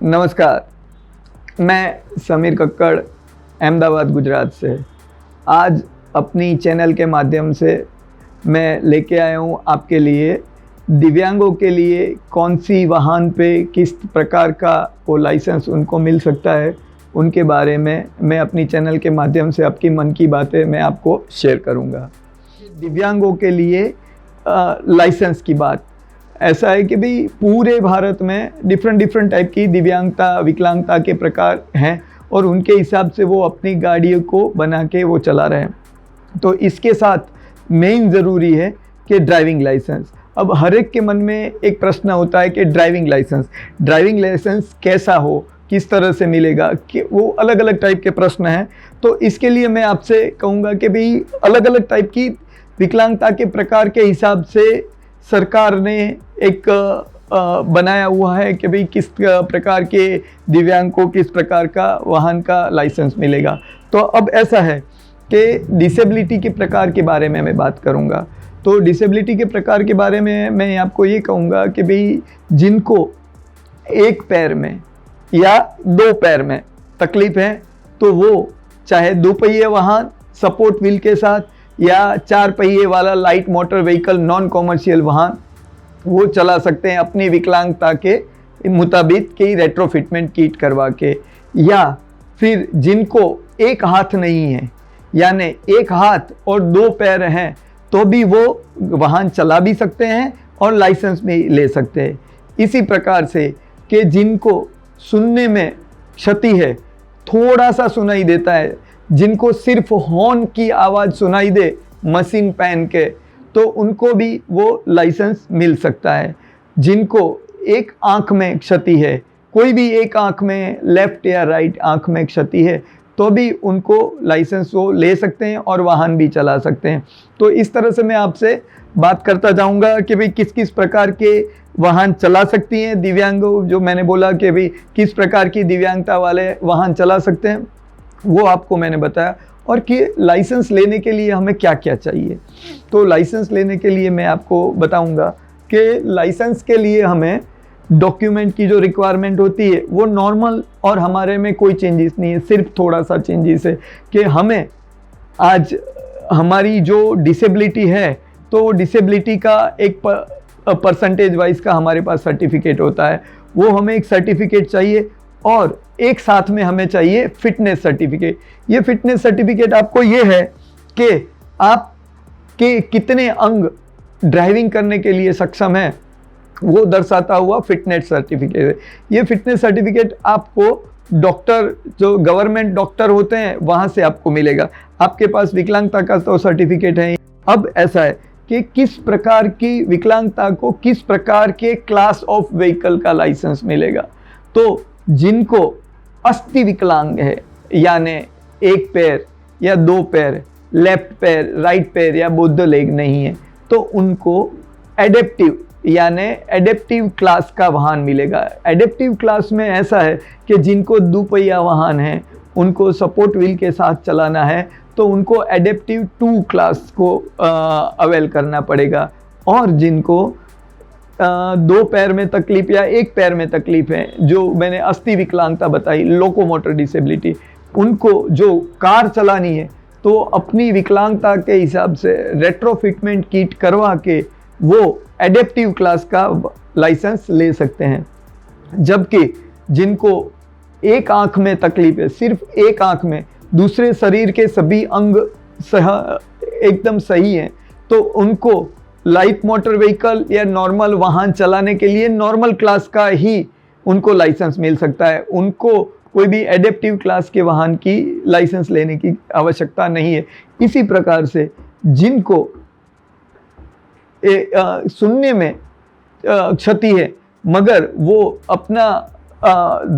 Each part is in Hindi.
नमस्कार, मैं समीर कक्कड़ अहमदाबाद गुजरात से। आज अपनी चैनल के माध्यम से मैं लेके आया हूँ आपके लिए दिव्यांगों के लिए कौन सी वाहन पे किस प्रकार का वो लाइसेंस उनको मिल सकता है, उनके बारे में मैं अपनी चैनल के माध्यम से आपकी मन की बातें मैं आपको शेयर करूँगा। दिव्यांगों के लिए लाइसेंस की बात ऐसा है कि भाई पूरे भारत में डिफरेंट टाइप की दिव्यांगता विकलांगता के प्रकार हैं और उनके हिसाब से वो अपनी गाड़ियों को बना के वो चला रहे हैं। तो इसके साथ मेन ज़रूरी है कि ड्राइविंग लाइसेंस। अब हर एक के मन में एक प्रश्न होता है कि ड्राइविंग लाइसेंस कैसा हो, किस तरह से मिलेगा, कि वो अलग अलग टाइप के प्रश्न हैं। तो इसके लिए मैं आपसे कहूँगा कि भाई अलग अलग टाइप की विकलांगता के प्रकार के हिसाब से सरकार ने एक बनाया हुआ है कि भाई किस प्रकार के दिव्यांग को किस प्रकार का वाहन का लाइसेंस मिलेगा। तो अब ऐसा है कि डिसेबिलिटी के प्रकार के बारे में मैं बात करूंगा। तो डिसेबिलिटी के प्रकार के बारे में मैं आपको ये कहूँगा कि भाई जिनको एक पैर में या दो पैर में तकलीफ है तो वो चाहे दो पहिए वाहन सपोर्ट व्हील के साथ या चार पहिए वाला light motor vehicle non commercial वाहन वो चला सकते हैं अपनी विकलांगता के मुताबिक की रेट्रोफिटमेंट किट करवा के। या फिर जिनको एक हाथ नहीं है यानी एक हाथ और दो पैर हैं तो भी वो वाहन चला भी सकते हैं और लाइसेंस भी ले सकते हैं। इसी प्रकार से कि जिनको सुनने में क्षति है, थोड़ा सा सुनाई देता है, जिनको सिर्फ हॉर्न की आवाज़ सुनाई दे मशीन पहन के, तो उनको भी वो लाइसेंस मिल सकता है। जिनको एक आँख में क्षति है, कोई भी एक आँख में लेफ़्ट या राइट आँख में क्षति है तो भी उनको लाइसेंस वो ले सकते हैं और वाहन भी चला सकते हैं। तो इस तरह से मैं आपसे बात करता जाऊंगा कि भाई किस किस प्रकार के वाहन चला सकती हैं दिव्यांग, जो मैंने बोला कि भाई किस प्रकार की दिव्यांगता वाले वाहन चला सकते हैं वो आपको मैंने बताया, और कि लाइसेंस लेने के लिए हमें क्या क्या चाहिए। तो लाइसेंस लेने के लिए मैं आपको बताऊंगा कि लाइसेंस के लिए हमें डॉक्यूमेंट की जो रिक्वायरमेंट होती है वो नॉर्मल और हमारे में कोई चेंजेस नहीं है, सिर्फ थोड़ा सा चेंजेस है कि हमें आज हमारी जो डिसेबिलिटी है तो वो डिसेबिलिटी का एक परसेंटेज वाइज का हमारे पास सर्टिफिकेट होता है, वो हमें एक सर्टिफिकेट चाहिए। और एक साथ में हमें चाहिए फिटनेस सर्टिफिकेट। ये फिटनेस सर्टिफिकेट आपको ये है कि आप के कितने अंग ड्राइविंग करने के लिए सक्षम है वो दर्शाता हुआ फिटनेस सर्टिफिकेट है। ये फिटनेस सर्टिफिकेट आपको डॉक्टर जो गवर्नमेंट डॉक्टर होते हैं वहाँ से आपको मिलेगा। आपके पास विकलांगता का तो सर्टिफिकेट है। अब ऐसा है कि किस प्रकार की विकलांगता को किस प्रकार के क्लास ऑफ व्हीकल का लाइसेंस मिलेगा। तो जिनको अस्थि विकलांग है यानी एक पैर या दो पैर, लेफ्ट पैर, राइट पैर या बोथ लेग नहीं है, तो उनको एडेप्टिव क्लास का वाहन मिलेगा। एडेप्टिव क्लास में ऐसा है कि जिनको दुपहिया वाहन है उनको सपोर्ट व्हील के साथ चलाना है तो उनको एडेप्टिव 2 क्लास को अवेल करना पड़ेगा। और जिनको दो पैर में तकलीफ या एक पैर में तकलीफ है, जो मैंने अस्थि विकलांगता बताई, लोकोमोटर डिसेबिलिटी, उनको जो कार चलानी है तो अपनी विकलांगता के हिसाब से रेट्रोफिटमेंट किट करवा के वो एडेप्टिव क्लास का लाइसेंस ले सकते हैं। जबकि जिनको एक आँख में तकलीफ है, सिर्फ एक आँख में, दूसरे शरीर के सभी अंग एकदम सही हैं, तो उनको लाइट मोटर व्हीकल या नॉर्मल वाहन चलाने के लिए नॉर्मल क्लास का ही उनको लाइसेंस मिल सकता है। उनको कोई भी एडेप्टिव क्लास के वाहन की लाइसेंस लेने की आवश्यकता नहीं है। इसी प्रकार से जिनको सुनने में क्षति है मगर वो अपना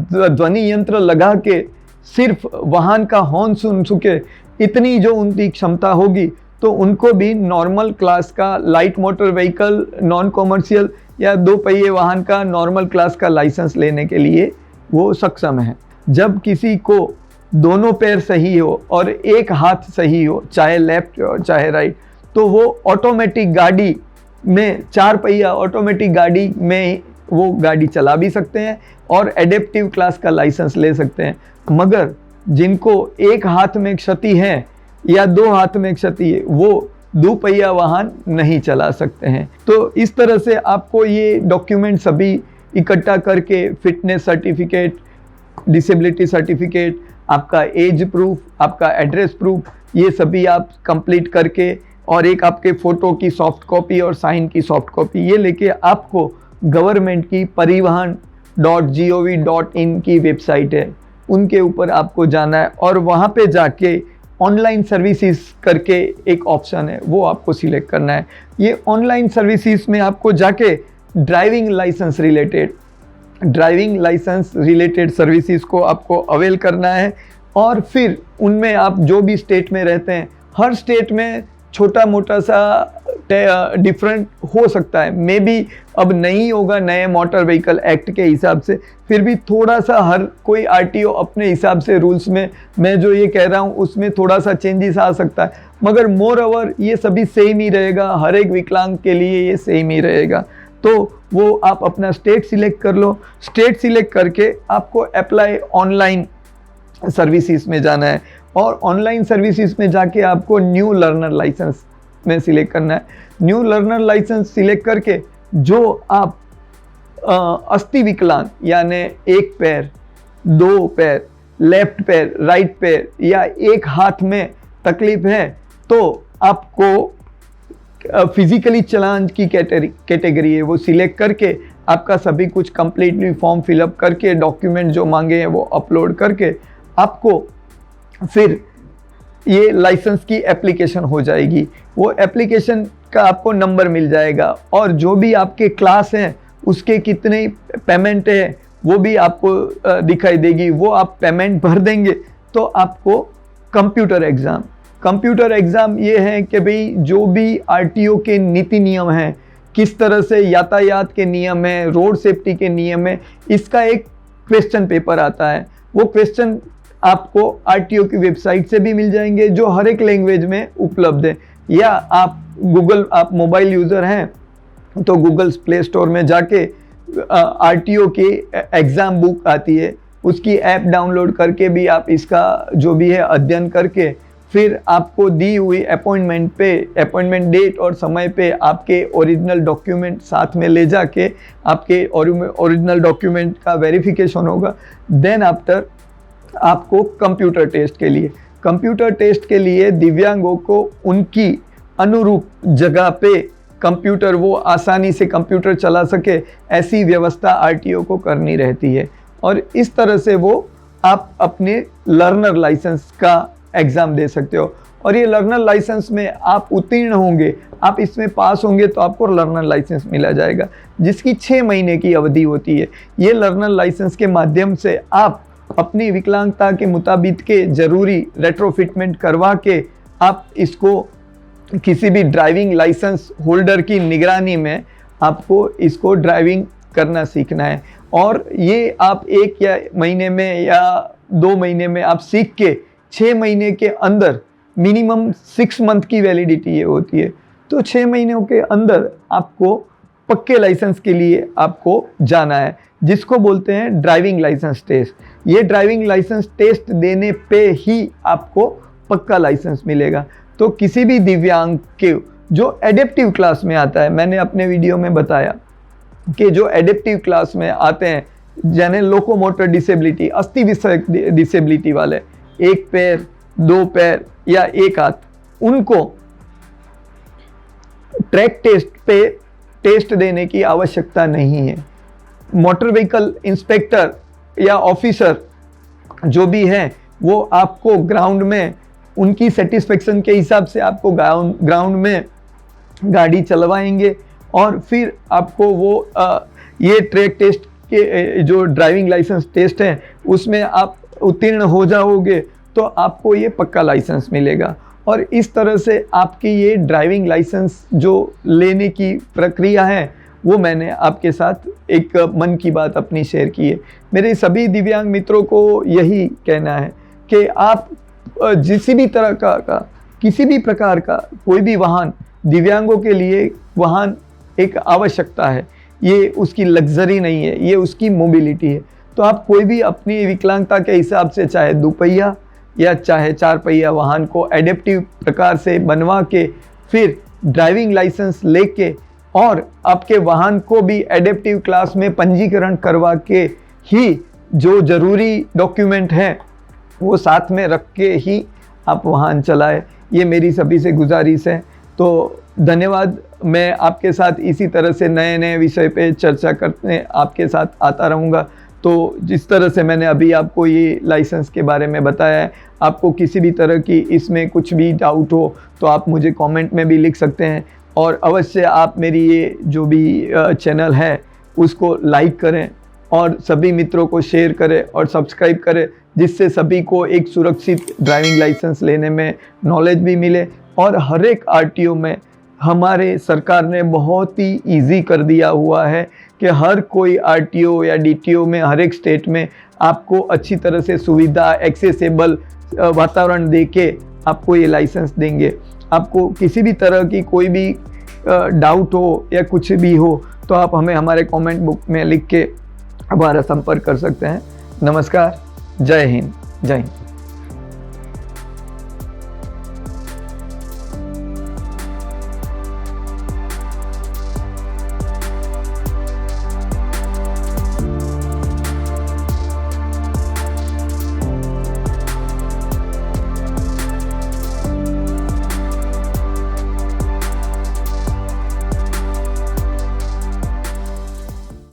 ध्वनि यंत्र लगा के सिर्फ वाहन का हॉर्न सुन सके, इतनी जो उनकी क्षमता होगी तो उनको भी नॉर्मल क्लास का light motor vehicle non commercial या दो पहिए वाहन का नॉर्मल क्लास का लाइसेंस लेने के लिए वो सक्षम है। जब किसी को दोनों पैर सही हो और एक हाथ सही हो, चाहे लेफ्ट और चाहे राइट, तो वो ऑटोमेटिक गाड़ी में, चार पहिया ऑटोमेटिक गाड़ी में वो गाड़ी चला भी सकते हैं और एडेप्टिव क्लास का लाइसेंस ले सकते हैं। मगर जिनको एक हाथ में क्षति है या 2 हाथ में क्षति है, वो दोपहिया वाहन नहीं चला सकते हैं। तो इस तरह से आपको ये डॉक्यूमेंट सभी इकट्ठा करके फिटनेस सर्टिफिकेट, डिसेबिलिटी सर्टिफिकेट, आपका एज प्रूफ, आपका एड्रेस प्रूफ, ये सभी आप कंप्लीट करके और एक आपके फ़ोटो की सॉफ्ट कॉपी और साइन की सॉफ्ट कॉपी ये लेके आपको गवर्नमेंट की परिवहन.gov.in की वेबसाइट है, उनके ऊपर आपको जाना है और वहाँ पे जाके ऑनलाइन सर्विसेज करके एक ऑप्शन है, वो आपको सिलेक्ट करना है। ये ऑनलाइन सर्विसेज में आपको जाके ड्राइविंग लाइसेंस रिलेटेड सर्विसेज को आपको अवेल करना है और फिर उनमें आप जो भी स्टेट में रहते हैं, हर स्टेट में छोटा मोटा सा डिफरेंट हो सकता है, मे बी अब नहीं होगा नए मोटर व्हीकल एक्ट के हिसाब से, फिर भी थोड़ा सा हर कोई आरटीओ अपने हिसाब से रूल्स में, मैं जो ये कह रहा हूँ उसमें थोड़ा सा चेंजेस आ सकता है, मगर मोर ओवर ये सभी सेम ही रहेगा, हर एक विकलांग के लिए ये सेम ही रहेगा। तो वो आप अपना स्टेट सिलेक्ट कर लो, स्टेट सिलेक्ट करके आपको अप्लाई ऑनलाइन सर्विसेज में जाना है और ऑनलाइन सर्विसेज में जाके आपको न्यू लर्नर लाइसेंस में सिलेक्ट करना है। न्यू लर्नर लाइसेंस सिलेक्ट करके जो आप अस्थि विकलांग यानी एक पैर, 2 पैर, लेफ्ट पैर, राइट पैर या एक हाथ में तकलीफ है, तो आपको फिजिकली चैलेंज की कैटेगरी है, वो सिलेक्ट करके आपका सभी कुछ कंप्लीटली फॉर्म फिलअप करके डॉक्यूमेंट जो मांगे हैं वो अपलोड करके आपको फिर ये लाइसेंस की एप्लीकेशन हो जाएगी। वो एप्लीकेशन का आपको नंबर मिल जाएगा और जो भी आपके क्लास हैं उसके कितने पेमेंट है वो भी आपको दिखाई देगी। वो आप पेमेंट भर देंगे तो आपको कंप्यूटर एग्ज़ाम ये है कि भाई जो भी आरटीओ के नीति नियम हैं, किस तरह से यातायात के नियम हैं, रोड सेफ्टी के नियम हैं, इसका एक क्वेश्चन पेपर आता है। वो क्वेश्चन आपको आरटीओ की वेबसाइट से भी मिल जाएंगे जो हर एक लैंग्वेज में उपलब्ध है, या आप मोबाइल यूज़र हैं तो गूगल प्ले स्टोर में जाके आरटीओ की एग्ज़ाम बुक आती है, उसकी ऐप डाउनलोड करके भी आप इसका जो भी है अध्ययन करके फिर आपको दी हुई अपॉइंटमेंट डेट और समय पे आपके ओरिजिनल डॉक्यूमेंट साथ में ले जाके आपके ओरिजिनल डॉक्यूमेंट का वेरिफिकेशन होगा। देन आफ्टर आपको कंप्यूटर टेस्ट के लिए दिव्यांगों को उनकी अनुरूप जगह पे कंप्यूटर, वो आसानी से कंप्यूटर चला सके, ऐसी व्यवस्था आरटीओ को करनी रहती है और इस तरह से वो आप अपने लर्नर लाइसेंस का एग्ज़ाम दे सकते हो। और ये लर्नर लाइसेंस में आप उत्तीर्ण होंगे, आप इसमें पास होंगे तो आपको लर्नर लाइसेंस मिला जाएगा जिसकी 6 महीने की अवधि होती है। ये लर्नर लाइसेंस के माध्यम से आप अपनी विकलांगता के मुताबिक के ज़रूरी रेट्रोफिटमेंट करवा के आप इसको किसी भी ड्राइविंग लाइसेंस होल्डर की निगरानी में आपको इसको ड्राइविंग करना सीखना है और ये आप 1 या महीने में या 2 महीने में आप सीख के 6 महीने के अंदर, मिनिमम 6 मंथ की वैलिडिटी ये होती है, तो 6 महीनों के अंदर आपको पक्के लाइसेंस के लिए आपको जाना है, जिसको बोलते हैं ड्राइविंग लाइसेंस टेस्ट। ये ड्राइविंग लाइसेंस टेस्ट देने पे ही आपको पक्का लाइसेंस मिलेगा। तो किसी भी दिव्यांग के जो एडेप्टिव क्लास में आता है, मैंने अपने वीडियो में बताया कि जो एडेप्टिव क्लास में आते हैं यानी लोकोमोटर डिसेबिलिटी, अस्थि विषयक डिसेबिलिटी वाले, 1 पैर, 2 पैर या 1 हाथ, उनको ट्रैक टेस्ट पे टेस्ट देने की आवश्यकता नहीं है। मोटर व्हीकल इंस्पेक्टर या ऑफिसर जो भी हैं वो आपको ग्राउंड में उनकी सेटिस्फेक्शन के हिसाब से आपको ग्राउंड में गाड़ी चलवाएंगे और फिर आपको वो ये ट्रैक टेस्ट के जो ड्राइविंग लाइसेंस टेस्ट है उसमें आप उत्तीर्ण हो जाओगे तो आपको ये पक्का लाइसेंस मिलेगा। और इस तरह से आपकी ये ड्राइविंग लाइसेंस जो लेने की प्रक्रिया है वो मैंने आपके साथ एक मन की बात अपनी शेयर की है। मेरे सभी दिव्यांग मित्रों को यही कहना है कि आप किसी भी तरह का किसी भी प्रकार का कोई भी वाहन, दिव्यांगों के लिए वाहन एक आवश्यकता है। ये उसकी लग्जरी नहीं है, ये उसकी मोबिलिटी है। तो आप कोई भी अपनी विकलांगता के हिसाब से चाहे दुपहिया या चाहे 4 पहिया वाहन को एडेप्टिव प्रकार से बनवा के फिर ड्राइविंग लाइसेंस लेके और आपके वाहन को भी एडेप्टिव क्लास में पंजीकरण करवा के ही जो ज़रूरी डॉक्यूमेंट हैं वो साथ में रख के ही आप वाहन चलाएं, ये मेरी सभी से गुजारिश है। तो धन्यवाद। मैं आपके साथ इसी तरह से नए नए विषय पे चर्चा करने आपके साथ आता रहूँगा। तो जिस तरह से मैंने अभी आपको ये लाइसेंस के बारे में बताया है, आपको किसी भी तरह की इसमें कुछ भी डाउट हो तो आप मुझे कमेंट में भी लिख सकते हैं। और अवश्य आप मेरी ये जो भी चैनल है उसको लाइक करें और सभी मित्रों को शेयर करें और सब्सक्राइब करें, जिससे सभी को एक सुरक्षित ड्राइविंग लाइसेंस लेने में नॉलेज भी मिले। और हर एक आरटीओ में हमारे सरकार ने बहुत ही इजी कर दिया हुआ है कि हर कोई आरटीओ या डीटीओ में हर एक स्टेट में आपको अच्छी तरह से सुविधा एक्सेसिबल वातावरण दे के आपको ये लाइसेंस देंगे। आपको किसी भी तरह की कोई भी डाउट हो या कुछ भी हो तो आप हमें हमारे कमेंट बुक में लिख के हमारा संपर्क कर सकते हैं। नमस्कार, जय हिंद, जय हिंद।